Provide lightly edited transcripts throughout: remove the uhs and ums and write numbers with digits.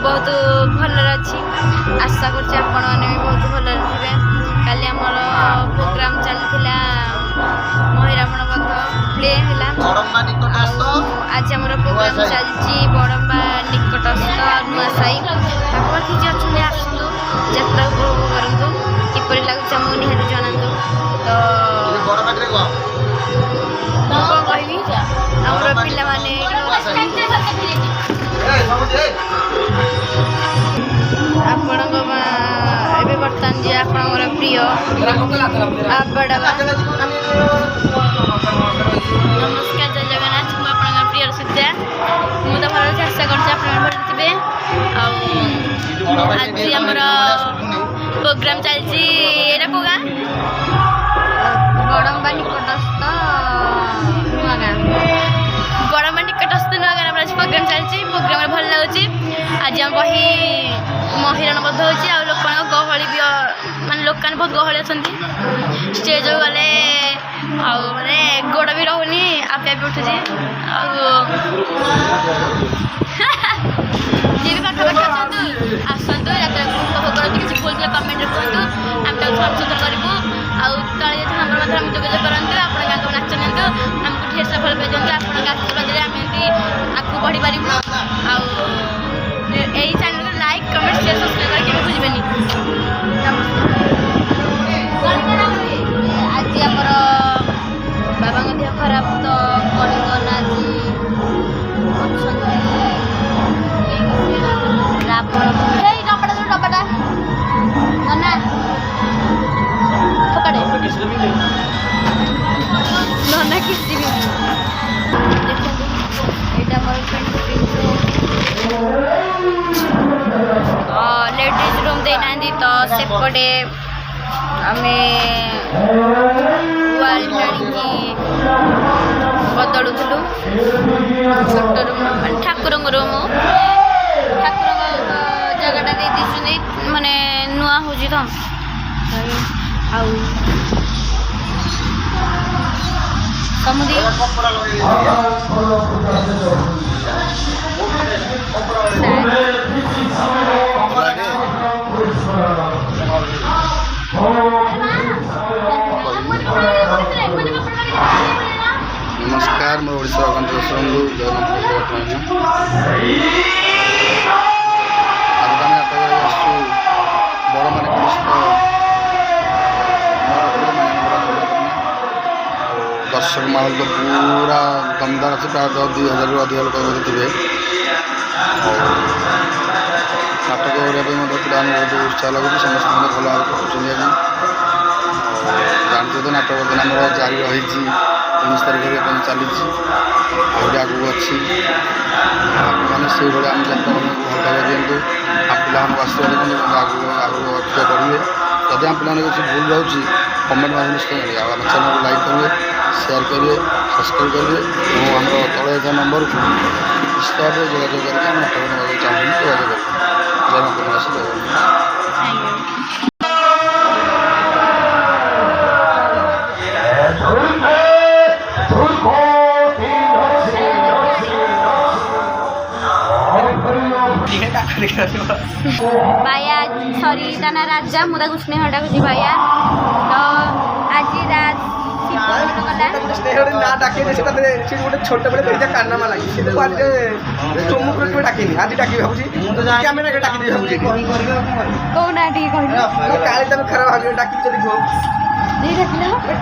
बहुत भलर अच्छी आशा करछि आपण माने भी बहुत भलर थिबे। काली हमर प्रोग्राम चलथिला महिरावण बध प्ले होला आज हमर प्रोग्राम चलछि बड़म्बा निकटस्थ नुआसाई पाखपाखि जे अछने आसु यात्रा उपभोग करंतु किपरि लागुछ हमहु निहाती जणांतु। तो कौन कहबी हमर पिला माने ଆପଣଙ୍କ ଏବେ ବର୍ତ୍ତମାନ ଯେ ଆପଣଙ୍କର ପ୍ରିୟ ନମସ୍କାର ଜୟ ଜଗନ୍ନାଥ। ମୁଁ ଆପଣଙ୍କର ପ୍ରିୟ ସୁଦ୍ଧା ମୁଁ ତ ଭଲ ଆଶା କରୁଛି ଆପଣମାନେ ଭଲ ଥିବେ। ଆଉ ଆଜି ଆମର ପ୍ରୋଗ୍ରାମ ଚାଲିଛି ଏଇଟା କେଉଁ ଗାଁ ବଡ଼ମ୍ବା ନିକଟସ୍ଥ ନୂଆ ଗାଁ बड़मा निकटस्थ नूआ गाँव आज प्रोग्राम चलती प्रोग्राम भल लगुच। आज हम बही महिरण बध हो लोक गहली भी मानते लोक बहुत गहली अच्छा स्टेज गले आने गोड़ भी रोनी आपे आप उठुची जी भी पाखापाखि आसतु उपभोग करते किसी भूल कमेंट कहतु आम सचेतन करूँ आगे नंबर जोगाযোগ करूँ आप गाँव नाच निंतु आमको ढेर सफल पाई आप आशीर्वाद आम आगे बढ़ी पारू आई चैनल को लाइक कमेंट शेयर सब्सक्राइब करके भूलबेनि। आज आमर बाबा देह खराब तो कलिंगन आज रावण डबाटा ना नना किसी भी लेडीज रूम देना तो सेपटे आम वाल टाणी बदलुलु छोट रूम ठाकुर रूम ठाकुर जगटा दे दी माने नुआ हो तो समुदी नमस्कार मैं ओडिशा बंधु दर्शक माहौल तो पूरा दमदार अच्छे प्रायः 2000 रु अधिक लोक थे नाटक करने पिला बहुत उत्साह लगुच समस्त भल भाव कर जानते तो नाटक बर्तमान आम जारी रही 19 तारीख चली आहरी आगू अच्छी मैंने से भाई आम जाता भल पाइबा दिंतु आप पिला आशीर्वाद आगे बढ़िए जदि आम पिला किसी भूल जाऊँगी कमेंट माध्यम निश्चय मिले आम चैनल को लाइक करेंगे शेयर करेंगे सब्सक्राइब करेंगे और आम तले था नंबर को निश्चित भाव जोगाযোগ करके आम नाटक ना चाहूँ जोगाযোগ करेंगे। जय माता जय भाया सॉरी ताना राजा मुदा कुछ नहीं हटा कुछ भाया तो आज रात ना डाके गोटे छोट बेले कही कारनामा लगी आज चमुक डाके आज डाक भाई कैमेरा डाक भाई कौना काले तुम खराब भाव डाक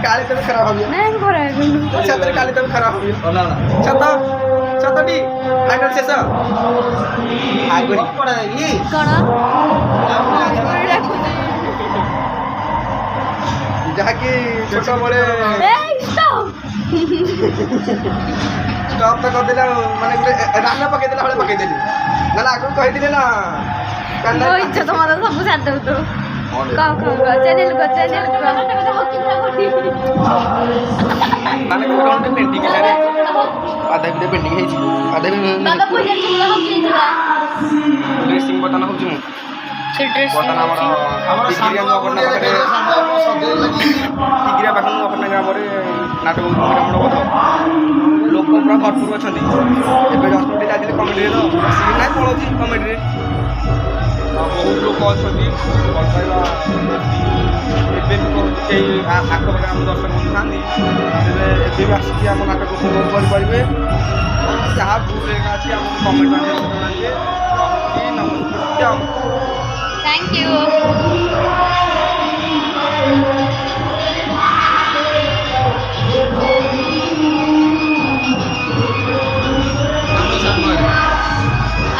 काले तुम खराब भाव छात्र काले तुम खराब भाव छत छतटी फाइनल शेष आगरी कौन जहाँकि छोट बड़े स्टॉप तो करदे माने रान पकईदेला भाई पकईदेली ना आगे कही ना इज्जत मत सब छाड़ दे तो चैनल को माने कोन पेंटिंग है आधा भी पेंटिंग है आधा भी बाबा पूजा चुला हो के ड्रेसिंग बटन हो छु बटन हमर डिग्री हम अपन पाखे डिग्री पाखन अपन गाम रे नाटक ग्राम लोक पूरा भरपूर अच्छा एवं हॉस्पिटल आदि कमेडी रे तो ना पड़ोसी कमेडी रे ବହୁତ ଲୋକ ଅଛନ୍ତି ଭଲ ପାଇବା ଏବେ ବି କେହି ଆଖପାଖରେ ଆମ ଦର୍ଶନ କରୁଥାନ୍ତି ତେବେ ଏବେ ବି ଆସିକି ଆମ ନାଟକ ଉପଭୋଗ କରିପାରିବେ ଯାହା ଭୁଲ ଏକା ଅଛି ଆମକୁ କମେଣ୍ଟ ମାଧ୍ୟମରେ ଜଣାଇବେ ରହୁଛି ନମସ୍କାର। Thank you.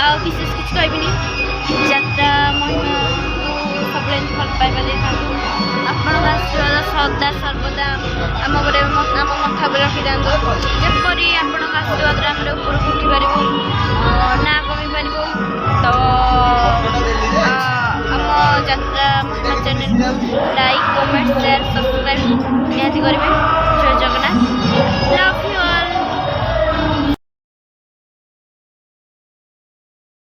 ଆଉ ବିଶେଷ କିଛି କହିବିନି ଯାତ୍ରା ମହିମା ସବୁବେଳେ ଭଲ ପାଇବା ଦେଇଥାନ୍ତୁ ଆପଣଙ୍କ ଆଶୀର୍ବାଦ ସଦା ସର୍ବଦା ଆମ ଉପରେ ଆମ ମଥା ଉପରେ ରଖିଥାନ୍ତୁ ଯେପରି ଆପଣଙ୍କ ଆଶୀର୍ବାଦରେ ଆମେ ଉପରକୁ ଉଠିପାରିବୁ ନା କମିପାରିବୁ ତ ଆମ ଯାତ୍ରା ମହିମା ଚ୍ୟାନେଲକୁ ଲାଇକ୍ କମେଣ୍ଟ ସେୟାର ସବସ୍କ୍ରାଇବ୍ ନିହାତି କରିବେ। ଜୟ ଜଗନ୍ନାଥ।